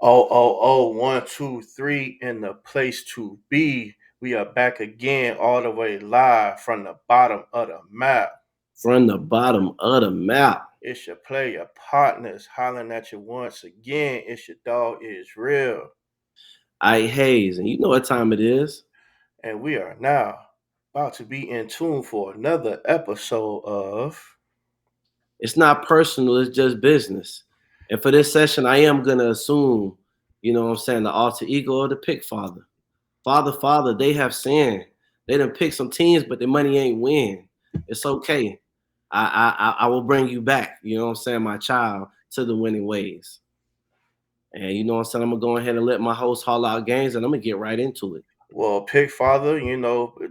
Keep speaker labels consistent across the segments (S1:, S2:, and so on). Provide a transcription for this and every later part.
S1: Oh, 1, 2, 3 in the place to be. We are back again, all the way live from the bottom of the map.
S2: From the bottom of the map.
S1: It's your player partners hollering at you once again. It's your dog is real.
S2: I Hayes, and you know what time it is.
S1: And we are now about to be in tune for another episode of
S2: It's not personal, it's just business. And for this session, I am gonna assume, what I'm saying, the alter ego of the pick father. Father, they have sinned. They done pick some teams, but the money ain't win. It's okay. I will bring you back, what I'm saying, my child, to the winning ways. And you know what I'm saying? I'm gonna go ahead and let my host haul out games and I'm gonna get right into it.
S1: Well, Pick Father,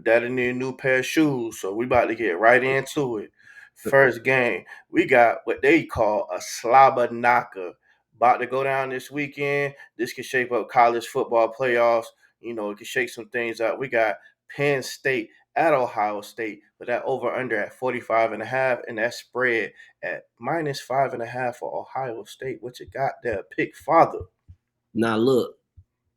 S1: daddy need a new pair of shoes, so we about to get right into it. First game, we got what they call a slobber knocker. About to go down this weekend. This can shape up college football playoffs. It can shake some things up. We got Penn State at Ohio State, with that over under at 45 and a half, and that spread at -5.5 for Ohio State. What you got there, Pick Father?
S2: Now look,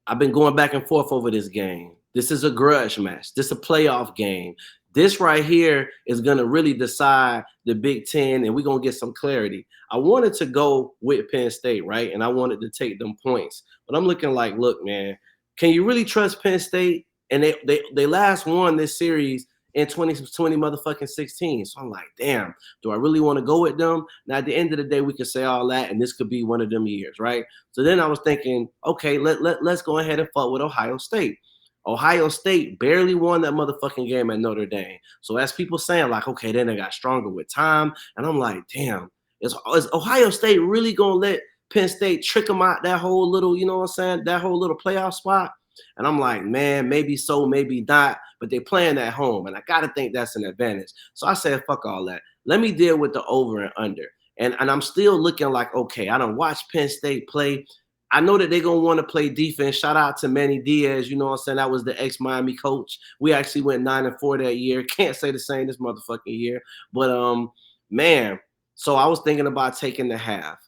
S2: I've been going back and forth over this game. This is a grudge match. This is a playoff game. This right here is going to really decide the Big Ten, and we're going to get some clarity. I wanted to go with Penn State, right? And I wanted to take them points. But I'm looking like, look, man, can you really trust Penn State? And they last won this series in 2020 motherfucking 16. So I'm like, damn, do I really want to go with them? Now, at the end of the day, we can say all that, and this could be one of them years, right? So then I was thinking, okay, let's go ahead and fuck with Ohio State. Ohio State barely won that motherfucking game at Notre Dame. So as people saying, like, okay, then they got stronger with time. And I'm like, damn, is Ohio State really going to let Penn State trick them out that whole little, you know what I'm saying, that whole little playoff spot? And I'm like, man, maybe so, maybe not. But they playing at home. And I got to think that's an advantage. So I said, fuck all that. Let me deal with the over and under. And I'm still looking like, okay, I don't watch Penn State play. I know that they're going to want to play defense. Shout out to Manny Diaz. You know what I'm saying? That was the ex-Miami coach. We actually went 9-4 that year. Can't say the same this motherfucking year. But, man, so I was thinking about taking the half.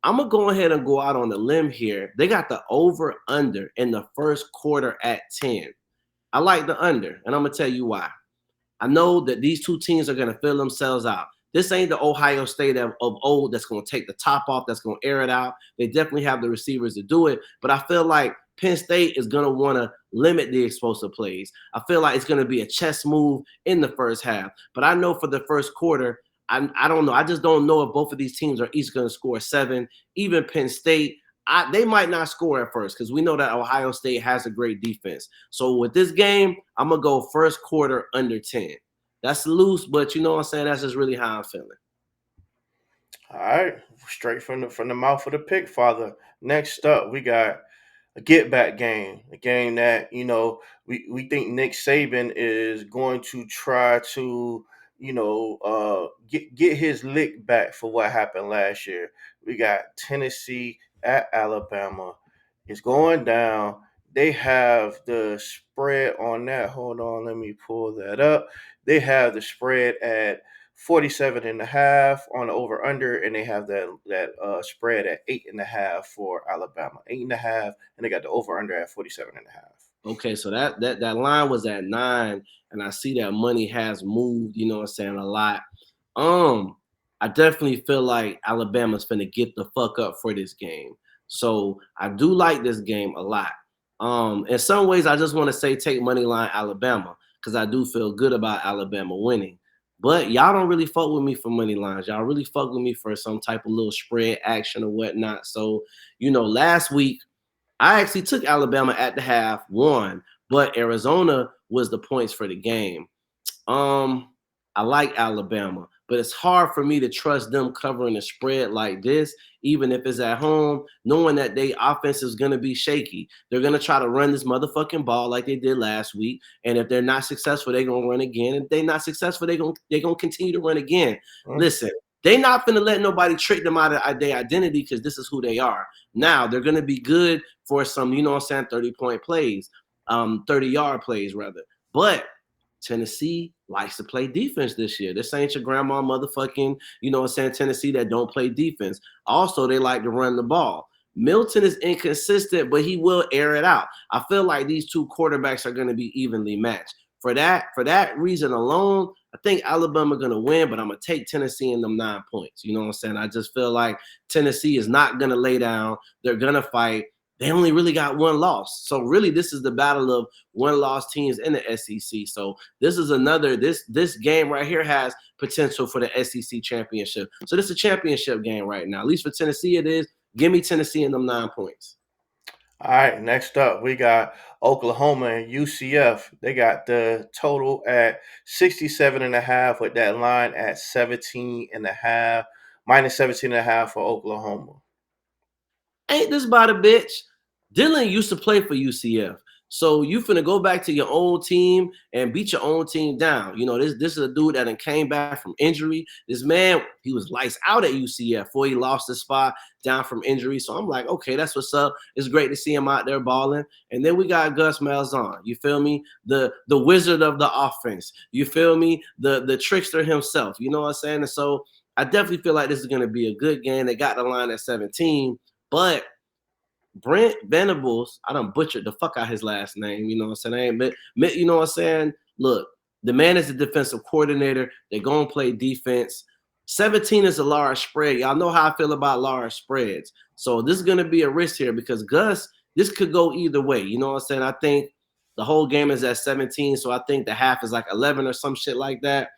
S2: I'm going to go ahead and go out on a limb here. They got the over-under in the first quarter at 10. I like the under, and I'm going to tell you why. I know that these two teams are going to fill themselves out. This ain't the Ohio State of old that's going to take the top off, that's going to air it out. They definitely have the receivers to do it, but I feel like Penn State is going to want to limit the explosive plays. I feel like it's going to be a chess move in the first half, but I know for the first quarter, I don't know. I just don't know if both of these teams are each going to score 7. Even Penn State, they might not score at first because we know that Ohio State has a great defense. So with this game, I'm going to go first quarter under 10. That's loose, but you know what I'm saying? That's just really how I'm feeling.
S1: All right, straight from the mouth of the Pick Father. Next up, we got a get back game, a game that we think Nick Saban is going to try to get his lick back for what happened last year. We got Tennessee at Alabama. It's going down. They have the spread on that. Hold on, let me pull that up. They have the spread at 47 and a half on the over under, and they have that spread at 8.5 for Alabama. 8.5, and they got the over under at 47 and a half.
S2: Okay, so that line was at 9, and I see that money has moved, you know what I'm saying, a lot. I definitely feel like Alabama's finna get the fuck up for this game. So I do like this game a lot. In some ways, I just want to say take money line Alabama because I do feel good about Alabama winning. But y'all don't really fuck with me for money lines. Y'all really fuck with me for some type of little spread action or whatnot. So, last week I actually took Alabama at the half, won, but Arizona was the points for the game. I like Alabama, but it's hard for me to trust them covering a spread like this, even if it's at home, knowing that their offense is going to be shaky. They're going to try to run this motherfucking ball like they did last week. And if they're not successful, they're going to run again. If they're not successful, they're gonna continue to run again. Listen, they not going to let nobody trick them out of their identity because this is who they are. Now, they're going to be good for some, 30-point plays, 30-yard plays, rather. But Tennessee likes to play defense this year. This ain't your grandma motherfucking, Tennessee that don't play defense. Also, they like to run the ball. Milton is inconsistent, but he will air it out. I feel like these two quarterbacks are going to be evenly matched. For that reason alone, I think Alabama going to win, but I'm going to take Tennessee in them 9 points. You know what I'm saying? I just feel like Tennessee is not going to lay down. They're going to fight. They only really got one loss. So really, this is the battle of one-loss teams in the SEC. So this is another, this game right here has potential for the SEC championship. So this is a championship game right now. At least for Tennessee, it is. Give me Tennessee in them 9 points.
S1: All right, next up, we got Oklahoma and UCF. They got the total at 67.5 with that line at 17.5, minus 17.5 for Oklahoma.
S2: Ain't this about a bitch? Dylan used to play for UCF. So you finna go back to your own team and beat your own team down. You know, this is a dude that came back from injury. This man, he was lights out at UCF before he lost his spot down from injury. So I'm like, okay, that's what's up. It's great to see him out there balling. And then we got Gus Malzahn. You feel me? The wizard of the offense. You feel me? The trickster himself. You know what I'm saying? And so I definitely feel like this is going to be a good game. They got the line at 17. But Brent Venables, I done butchered the fuck out his last name. You know what I'm saying? You know what I'm saying? Look, the man is the defensive coordinator. They're going to play defense. 17 is a large spread. Y'all know how I feel about large spreads. So this is going to be a risk here because Gus, this could go either way. You know what I'm saying? I think the whole game is at 17. So I think the half is like 11 or some shit like that.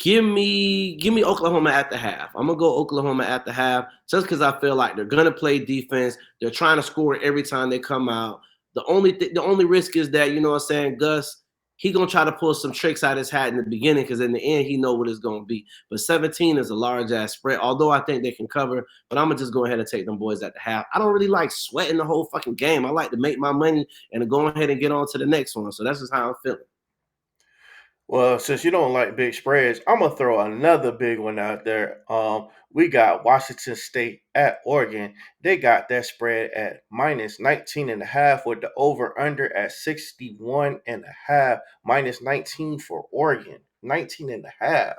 S2: Give me Oklahoma at the half. I'm gonna go Oklahoma at the half just because I feel like they're gonna play defense. They're trying to score every time they come out. The only risk is that, you know what I'm saying, Gus, he gonna try to pull some tricks out his hat in the beginning because in the end he know what it's gonna be. But 17 is a large ass spread. Although I think they can cover, but I'm gonna just go ahead and take them boys at the half. I don't really like sweating the whole fucking game. I like to make my money and go ahead and get on to the next one. So that's just how I'm feeling.
S1: Well, since you don't like big spreads, I'm gonna throw another big one out there. We got Washington State at Oregon. They got that spread at minus 19.5 with the over under at 61.5, minus 19 for Oregon. 19.5.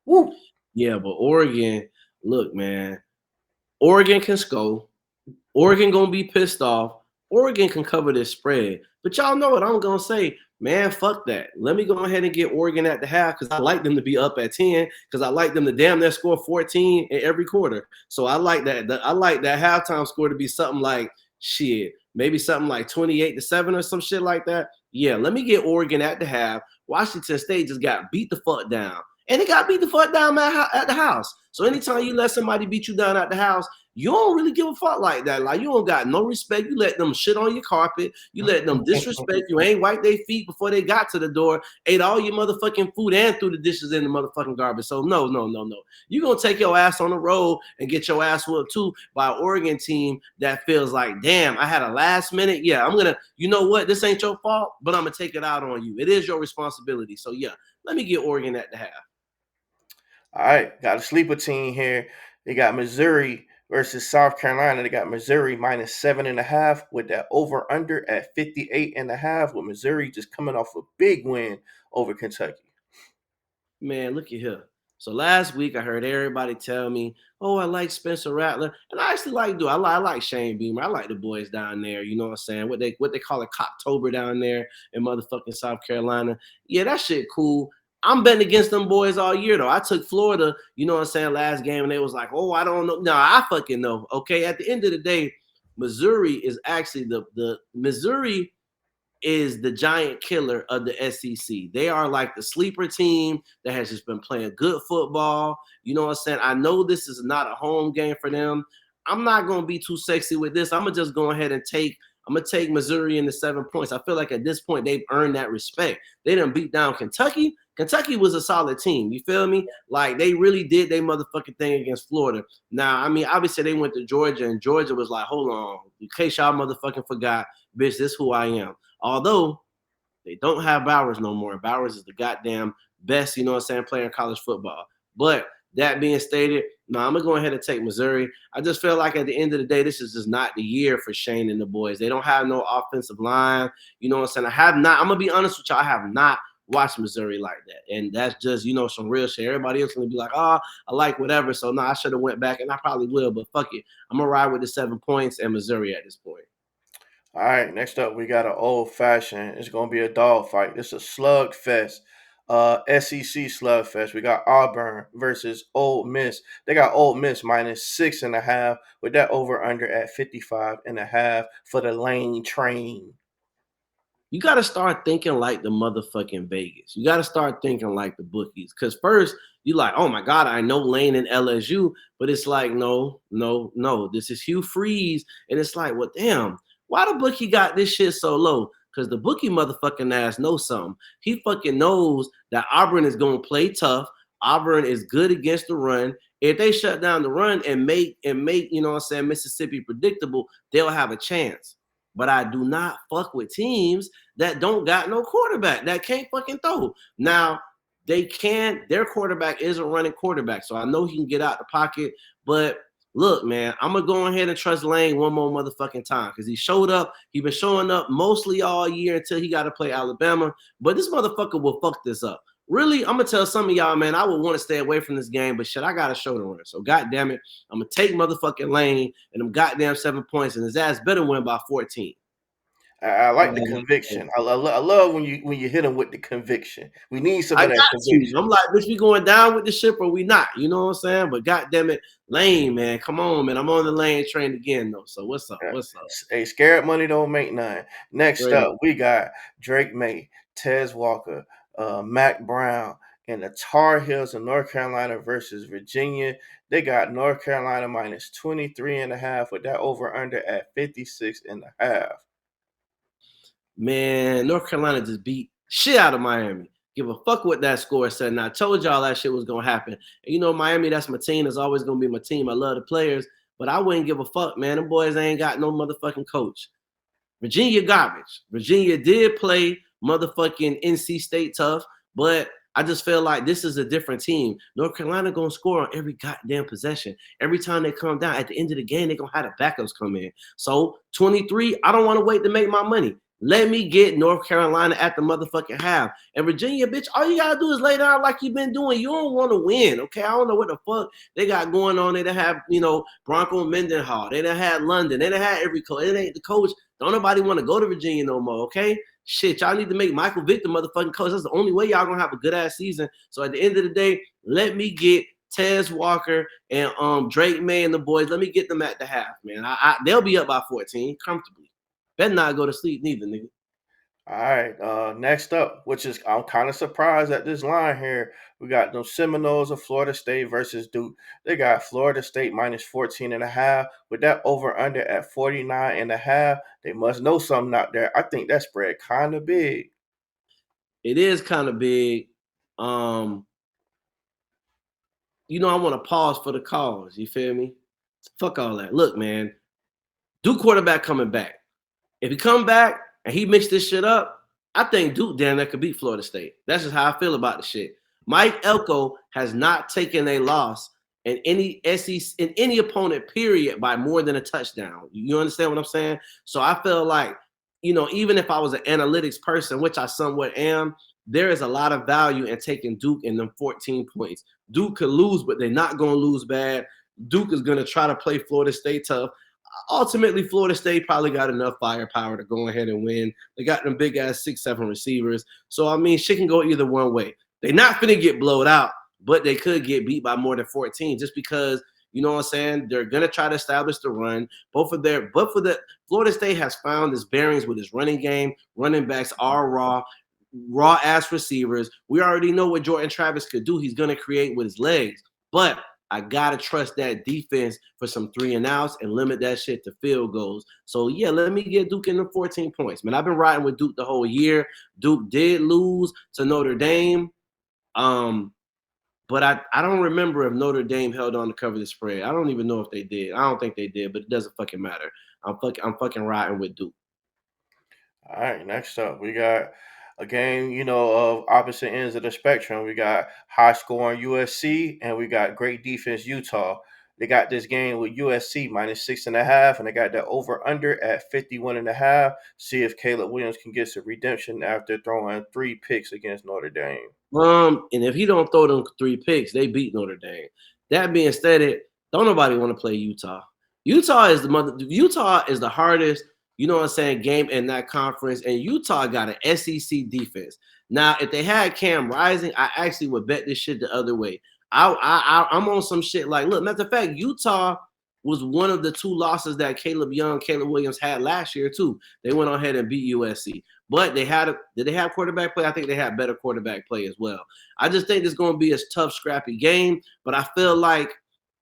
S1: Woo!
S2: Yeah, but Oregon, look, man, Oregon can score. Oregon gonna be pissed off. Oregon can cover this spread. But y'all know what I'm gonna say. Man, fuck that. Let me go ahead and get Oregon at the half because I like them to be up at 10 because I like them to damn near score 14 in every quarter. So I like that. I like that halftime score to be something like shit, maybe something like 28-7 or some shit like that. Yeah, let me get Oregon at the half. Washington State just got beat the fuck down. And they got beat the fuck down at the house. So anytime you let somebody beat you down at the house, you don't really give a fuck like that. Like, you don't got no respect. You let them shit on your carpet. You let them disrespect you. Ain't wipe their feet before they got to the door. Ate all your motherfucking food and threw the dishes in the motherfucking garbage. So no. You're going to take your ass on the road and get your ass whooped too by an Oregon team that feels like, damn, I had a last minute. Yeah, I'm going to, you know what? This ain't your fault, but I'm going to take it out on you. It is your responsibility. So yeah, let me get Oregon at the half.
S1: All right, got a sleeper team here. They got Missouri versus South Carolina. They got Missouri minus 7.5 with that over under at 58.5. With Missouri just coming off a big win over Kentucky.
S2: Man, look at here. So last week I heard everybody tell me, "Oh, I like Spencer Rattler," and I actually like I like Shane Beamer. I like the boys down there. You know what I'm saying? What they call it, Cocktober down there in motherfucking South Carolina. Yeah, that shit cool. I'm betting against them boys all year though. I took Florida. You know what I'm saying? Last game and they was like, "Oh, I don't know." No, I fucking know. Okay, at the end of the day, Missouri is actually the Missouri is the giant killer of the SEC. They are like the sleeper team that has just been playing good football. You know what I'm saying? I know this is not a home game for them. I'm not going to be too sexy with this. I'm going to just go ahead and take Missouri in the 7 points. I feel like at this point they've earned that respect. They done beat down Kentucky. Kentucky was a solid team. You feel me? Like, they really did their motherfucking thing against Florida. Now, I mean, obviously they went to Georgia, and Georgia was like, hold on, in case y'all motherfucking forgot, bitch, this is who I am. Although they don't have Bowers no more. Bowers is the goddamn best, you know what I'm saying, player in college football. But that being stated, no, I'm going to go ahead and take Missouri. I just feel like at the end of the day, this is just not the year for Shane and the boys. They don't have no offensive line. You know what I'm saying? I'm going to be honest with y'all, I have not watch Missouri like that. And that's just, some real shit. Everybody else gonna be like, oh, I like whatever. So no, I should have went back, and I probably will, but fuck it. I'm gonna ride with the 7 points and Missouri at this point.
S1: All right, next up we got an old fashioned. It's gonna be a dog fight. This is a slugfest. SEC slugfest. We got Auburn versus Ole Miss. They got Ole Miss -6.5 with that over under at 55.5 for the Lane train.
S2: You got to start thinking like the motherfucking Vegas. You got to start thinking like the bookies. Because first, you like, oh my God, I know Lane and LSU, but it's like, no, no, no. This is Hugh Freeze. And it's like, well, damn, why the bookie got this shit so low? Because the bookie motherfucking ass knows something. He fucking knows that Auburn is going to play tough. Auburn is good against the run. If they shut down the run and make, Mississippi predictable, they'll have a chance. But I do not fuck with teams that don't got no quarterback, that can't fucking throw. Now, their quarterback is a running quarterback, so I know he can get out the pocket. But look, man, I'm going to go ahead and trust Lane one more motherfucking time because he showed up. He been showing up mostly all year until he got to play Alabama. But this motherfucker will fuck this up. Really, I'm going to tell some of y'all, man, I would want to stay away from this game, but shit, I got to show the run. So, goddamn it, I'm going to take motherfucking Lane and them goddamn 7 points, and his ass better win by 14.
S1: I like the conviction. I love when you hit them with the conviction. We need some
S2: I
S1: of that
S2: got to.
S1: conviction.
S2: I'm like, bitch, we going down with the ship or we not? You know what I'm saying? But goddamn it, Lane, man, come on, man. I'm on the Lane train again, though. So what's up?
S1: Yeah.
S2: What's up?
S1: Hey, scared money don't make none. Next
S2: Straight up.
S1: up, we got Drake May, Tez Walker, Mac Brown, and the Tar Heels of North Carolina versus Virginia. They got North Carolina -23.5 with that over under at 56.5.
S2: Man, North Carolina just beat shit out of Miami. Give a fuck what that score said. And I told y'all that shit was gonna happen. And Miami, that's my team. It's always gonna be my team. I love the players, but I wouldn't give a fuck, man. Them boys ain't got no motherfucking coach. Virginia garbage. Virginia did play motherfucking NC State tough, but I just feel like this is a different team. North Carolina gonna score on every goddamn possession. Every time they come down, at the end of the game, they're gonna have the backups come in. So 23, I don't want to wait to make my money. Let me get North Carolina at the motherfucking half. And Virginia, bitch, all you gotta do is lay down like you've been doing. You don't want to win, okay? I don't know what the fuck they got going on. They done have, Bronco Mendenhall. They done had London. They done had every coach. It ain't the coach. Don't nobody want to go to Virginia no more, okay? Shit, y'all need to make Michael Vick the motherfucking coach. That's the only way y'all gonna have a good ass season. So at the end of the day, let me get Tez Walker and Drake May and the boys. Let me get them at the half, man. They'll be up by 14 comfortably. Better not go to sleep neither, nigga.
S1: All right. Next up, which is I'm kind of surprised at this line here. We got them Seminoles of Florida State versus Duke. They got Florida State -14.5 with that over under at 49.5. They must know something out there. I think that spread kind of big.
S2: It is kind of big. I want to pause for the cause. You feel me? Fuck all that. Look, man, Duke quarterback coming back. If he come back and he mixed this shit up, I think Duke damn that could beat Florida State. That's just how I feel about the shit. Mike Elko has not taken a loss in any SEC in any opponent, period, by more than a touchdown. You understand what I'm saying? So I feel like, even if I was an analytics person, which I somewhat am, there is a lot of value in taking Duke in them 14 points. Duke could lose, but they're not going to lose bad. Duke is going to try to play Florida State tough. Ultimately, Florida State probably got enough firepower to go ahead and win. They got them big ass 6-7 receivers. So, I mean, shit can go either one way. They're not finna get blowed out, but they could get beat by more than 14 just because, you know what I'm saying? They're going to try to establish the run. Florida State has found its bearings with its running game. Running backs are raw ass receivers. We already know what Jordan Travis could do. He's going to create with his legs. But I gotta trust that defense for some 3 and outs and limit that shit to field goals. So yeah, let me get Duke in the 14 points. Man, I've been riding with Duke the whole year. Duke did lose to Notre Dame. But I don't remember if Notre Dame held on to cover the spread. I don't even know if they did. I don't think they did, but it doesn't fucking matter. I'm fucking riding with Duke.
S1: All right, next up, we got a game, of opposite ends of the spectrum. We got high scoring USC and we got great defense Utah. They got this game with USC -6.5, and they got that over under at 51.5. See if Caleb Williams can get some redemption after throwing 3 picks against Notre Dame.
S2: And if he don't throw them 3 picks, they beat Notre Dame. That being said, don't nobody want to play Utah. Utah is the hardest, you know what I'm saying, game in that conference, and Utah got an SEC defense. Now, if they had Cam Rising, I actually would bet this shit the other way. I'm on some shit like, look, matter of fact, Utah was one of the 2 losses that Caleb Williams had last year too. They went on ahead and beat USC. But did they have quarterback play? I think they had better quarterback play as well. I just think it's going to be a tough, scrappy game, but I feel like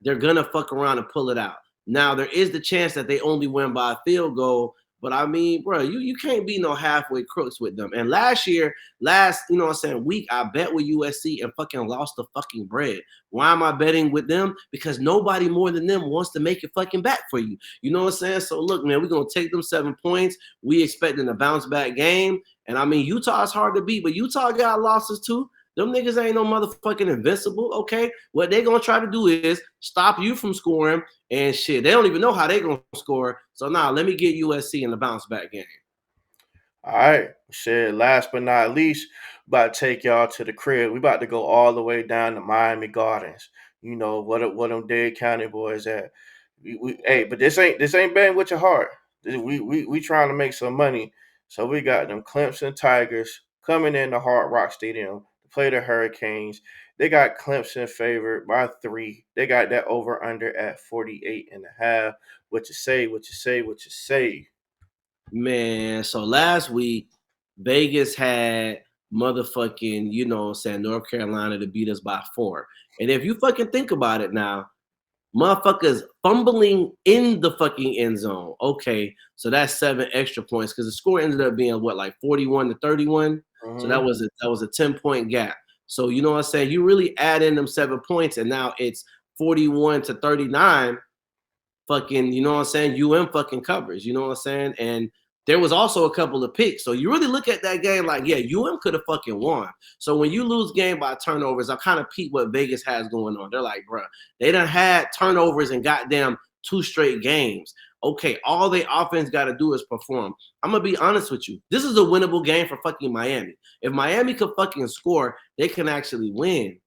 S2: they're going to fuck around and pull it out. Now, there is the chance that they only win by a field goal, but I mean, bro, you can't be no halfway crooks with them. And last, you know what I'm saying, week, I bet with USC and fucking lost the fucking bread. Why am I betting with them? Because nobody more than them wants to make it fucking back for you. You know what I'm saying? So look, man, we're going to take them 7 points. We expecting a bounce back game. And I mean, Utah is hard to beat, but Utah got losses too. Them niggas ain't no motherfucking invincible, okay? What they gonna try to do is stop you from scoring and shit. They don't even know how they gonna score. So now let me get USC in the bounce back game.
S1: All right, shit. Last but not least, about to take y'all to the crib. We about to go all the way down to Miami Gardens. You know what them Dade County boys at. Hey, but this ain't betting with your heart. We trying to make some money. So we got them Clemson Tigers coming in the Hard Rock Stadium to play the Hurricanes. They got Clemson favored by 3. They got that over under at 48.5. What you say? What you say? What you say?
S2: Man, so last week, Vegas had motherfucking, you know what I'm saying, North Carolina to beat us by 4. And if you fucking think about it now, motherfuckers fumbling in the fucking end zone. Okay, so that's 7 extra points because the score ended up being what, like 41-31. So
S1: Mm-hmm.
S2: that was a 10-point gap. So you know what I'm saying? You really add in them 7 points, and now it's 41-39. Fucking, you know what I'm saying? Fucking covers, you know what I'm saying? And there was also a couple of picks. So you really look at that game like, yeah, could have fucking won. So when you lose game by turnovers, I kind of peep what Vegas has going on. They're like, bro, they done had turnovers and goddamn 2 straight games. Okay, all they offense got to do is perform. I'm gonna be honest with you. This is a winnable game for fucking Miami. If Miami could fucking score, they can actually win.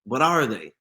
S2: But are they?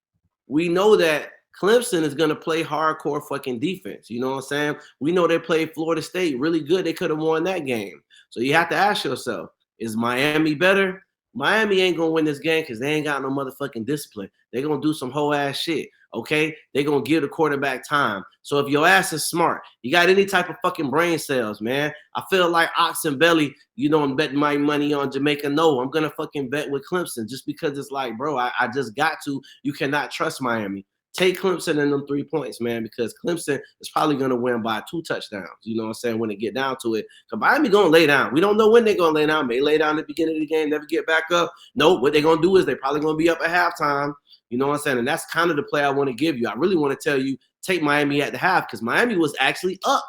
S2: We know that Clemson is going to play hardcore fucking defense. You know what I'm saying? We know they played Florida State really good. They could have won that game. So you have to ask yourself, is Miami better? Miami ain't going to win this game because they ain't got no motherfucking discipline. They're going to do some whole ass shit. Okay? They're going to give the quarterback time. So if your ass is smart, you got any type of fucking brain cells, man. I feel like Ox and Belly, you know, I'm betting my money on Jamaica. No, I'm going to fucking bet with Clemson just because it's like, bro, I just got to. You cannot trust Miami. Take Clemson in them 3 points, man, because Clemson is probably going to win by 2 touchdowns. You know what I'm saying? When they get down to it. Because Miami going to lay down. We don't know when they're going to lay down. May lay down at the beginning of the game, never get back up. No, what they're going to do is they're probably going to be up at halftime. You know what I'm saying? And that's kind of the play I want to give you. I really want to tell you, take Miami at the half because Miami was actually up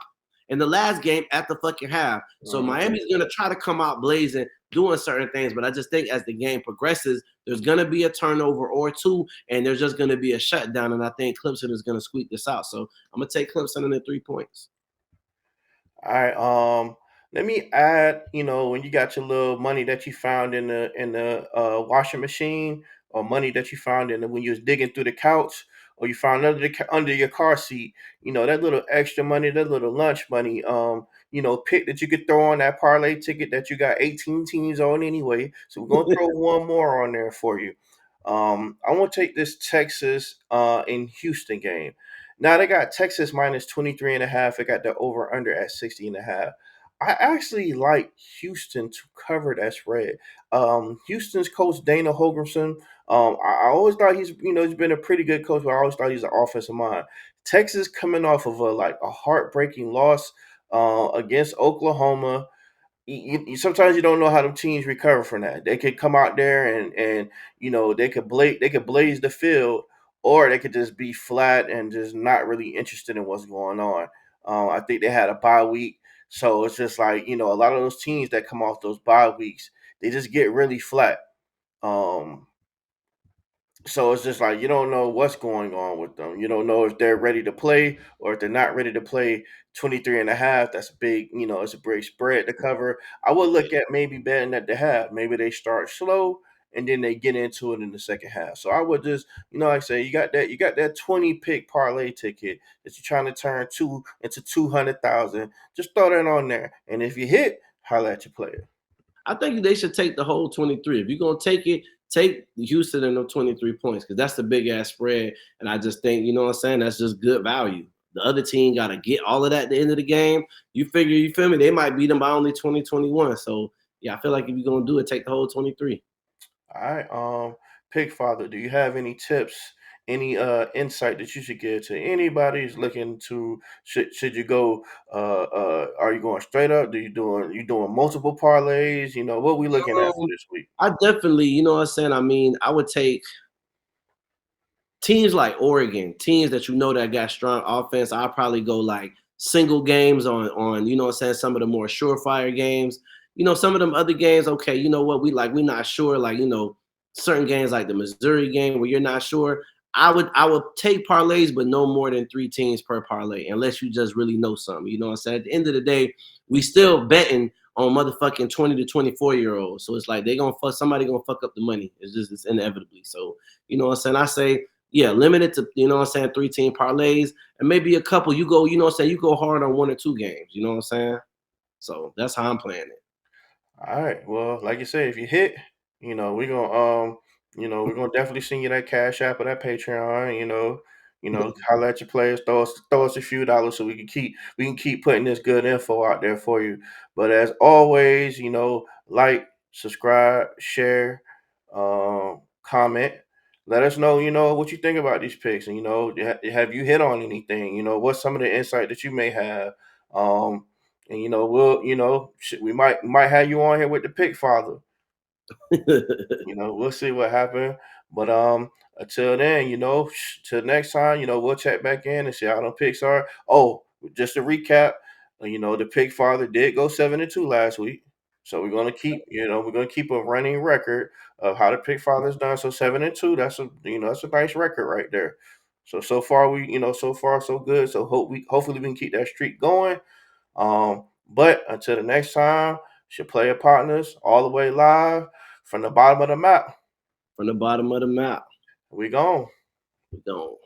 S2: in the last game at the fucking half. So
S1: Mm-hmm.
S2: Miami's going to try to come out blazing, doing certain things. But I just think as the game progresses, there's going to be a turnover or 2, and there's just going to be a shutdown. And I think Clemson is going to squeak this out. So I'm going to take Clemson in the 3 points.
S1: All right. Let me add. You know, when you got your little money that you found in the washing machine, or money that you found when you was digging through the couch, or you found under your car seat. You know, that little extra money, that little lunch money. You know, pick that you could throw on that parlay ticket that you got 18 teams on anyway. So we're gonna throw one more on there for you. I want to take this Texas in Houston game. Now they got Texas -23.5. They got the over under at 60.5. I actually like Houston to cover that spread. Houston's coach Dana Holgorsen. I always thought he's been a pretty good coach, but I always thought he's an offensive mind. Texas coming off of a heartbreaking loss against Oklahoma. Sometimes you don't know how the teams recover from that. They could come out there and they could blaze the field, or they could just be flat and just not really interested in what's going on. I think they had a bye week, so it's just like a lot of those teams that come off those bye weeks, they just get really flat. Um, So it's just like you don't know what's going on with them. You don't know if they're ready to play or if they're not ready to play. 23 and a half, that's big, it's a big spread to cover. I would look at maybe betting at the half. Maybe they start slow and then they get into it in the second half. So I would just, like I say, you got that 20 pick parlay ticket that you're trying to turn two into 200,000. Just throw that on there. And if you hit, holla at your player.
S2: I think they should take the whole 23. If you're gonna take it, take Houston and the 23 points because that's the big ass spread. And I just think, you know what I'm saying, that's just good value. The other team got to get all of that at the end of the game. You figure, you feel me? They might beat them by only 20, 21. So yeah, I feel like if you're gonna do it, take the whole 23.
S1: All right. Pig Father, do you have any tips, any insight that you should give to anybody who's looking to should you go are you going straight up? Do you doing multiple parlays? What we looking at for
S2: Um,
S1: this week?
S2: I definitely, you know what I'm saying. I mean, I would take teams like Oregon, teams that you know that got strong offense. I'll probably go like single games on you know what I'm saying, some of the more surefire games. Some of them other games, okay, you know what, we're not sure, like, certain games like the Missouri game where you're not sure. I would take parlays, but no more than three teams per parlay, unless you just really know something. You know what I'm saying? At the end of the day, we still betting on motherfucking 20 to 24-year-olds. So it's like somebody gonna fuck up the money. It's inevitably. So you know what I'm saying? I say yeah, limited to, you know what I'm saying, 3-team parlays, and maybe a couple. You go, you know what I'm saying, you go hard on 1 or 2 games, you know what I'm saying? So that's how I'm playing it.
S1: All right. Well, like you say, if you hit, we're gonna we're gonna definitely send you that cash app or that Patreon. Holler at your players, throw us a few dollars so we can keep putting this good info out there for you. But as always, like, subscribe, share, comment. Let us know, what you think about these picks, and have you hit on anything? What's some of the insight that you may have? And we'll we might have you on here with the pick father. We'll see what happened. But until then, till next time, we'll check back in and see how the picks are. Oh, just to recap, the pick father did go 7-2 last week. So we're gonna keep a running record of how the pick father's done. So 7-2, that's a nice record right there. So far so far so good. So hopefully we can keep that streak going. But until the next time, it's your player partners all the way live from the bottom of the map.
S2: From the bottom of the map,
S1: We gone.
S2: we don't.